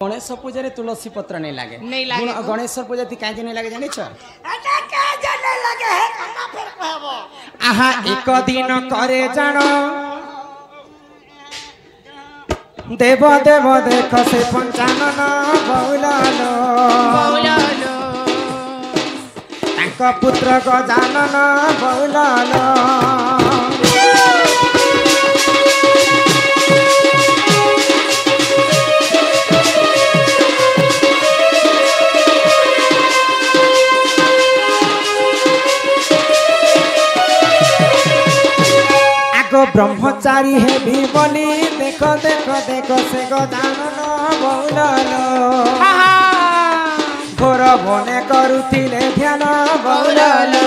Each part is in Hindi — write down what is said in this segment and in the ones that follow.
गणेश पूजा रे तुलसी पत्र नहीं लागे गणेश पूजा ती काहे नहीं लागे जानि छ आहा एक दिन करे जानो देव देव देख से पंचानन बौलालो तांका पुत्र गजानन बौलालो ब्रह्मचारी है भी बोली देखो देखो देखो से गजानन बौलालो घोर बने करुथिले ध्यान बौलालो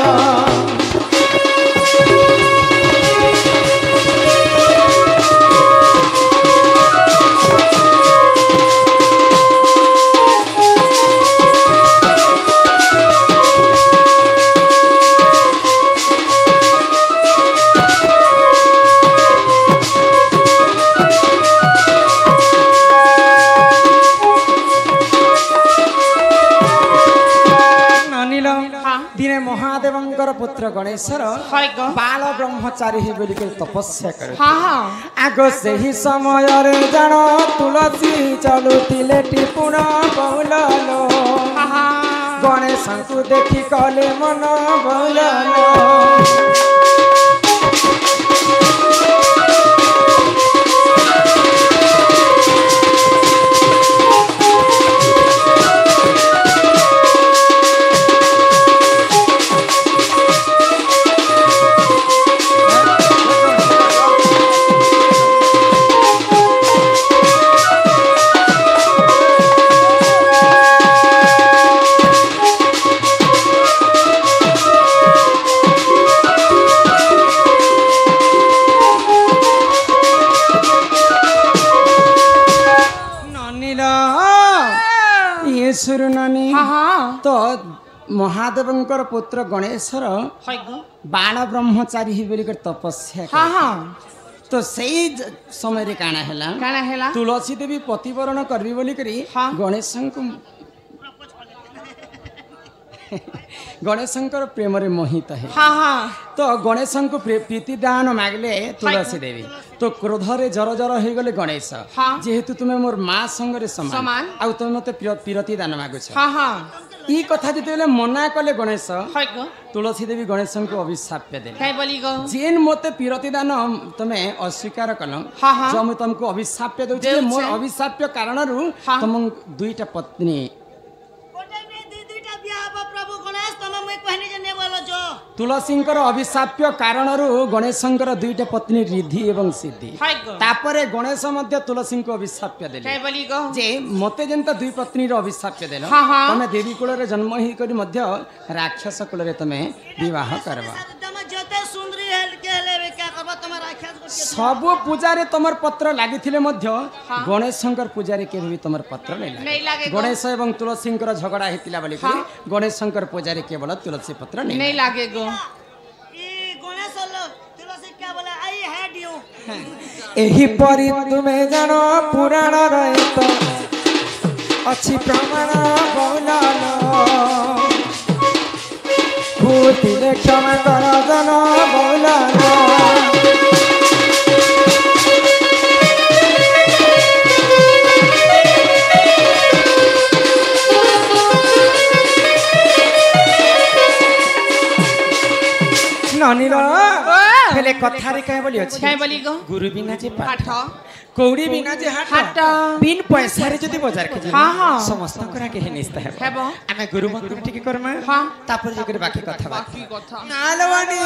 दिने महादेवंकर पुत्र गणेशर बाल ब्रह्मचारी ही बोलिक तपस्या करे आग से ही समय रे जान तुलसी चलुतिले टिपुण बौलालो गणेश को देखी कले मन बौलालो नानी तो महादेवंकर पुत्र गणेशर बाल ब्रह्मचारी ही बोलिक तपस्या तो सही समय रे काना हैला तुलसी देवी पतिवरण करबी बोली करी गणेश गणेशंकर प्रेम रे मोहित है तो गणेश को प्रीति दान मागले तुलसी देवी तो क्रोध रे जर जर हो गले गणेश जेहेतु तुमे मोर माँ संग समान आ तुम मते प्रीति दान मागुछ ई कथा जते मना कले गणेश तुलसी देवी गणेश को अभिशाप देले जेन मते प्रीति दान तमे अस्वीकार कल जो हम तुमको अभिशाप दउछि मोर अभिशाप कारण रु तुम दुईटा पत्नी तुलसींकर अभिशाप्य कारण गणेशंकर दुईटा पत्नी रिद्धि एवं सिद्धि तापरे गणेश मध्य तुलसी को अभिशाप्य देले जे मते जेंता दुई पत्नी रो अभिशाप्य देल तमे देवी कुल रे जन्म ही करी मध्य राक्षस कुल रे तमे विवाह करबा सब पूजा रे तमर पत्र लागिथिले मध्य गणेशंकर पूजा रे केबे तमर पत्र नै लागे गणेश एवं तुलसींकर झगड़ा हेतिला बोली गणेशंकर पूजा रे केवल तुलसी पत्र नै लागे गो ई गणेश तुलसी क्या बोले आई हेड यू एही परि तुमे जानो पुराण रे तो अछि प्रमाण बोलालो भूति ले क्षमा कर जन बोलालो हेले कथा रे काहे बोली अछि काहे बोली गो गुरु बिना जे पाठ कौड़ी बिना जे हाट बिन पैसा रे जदी बाजार के जे समस्त करा के निस्ता हेबो आमे गुरु मंत्र टिके करमा तापर जे करे बाकी कथा नालवानी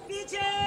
पीछे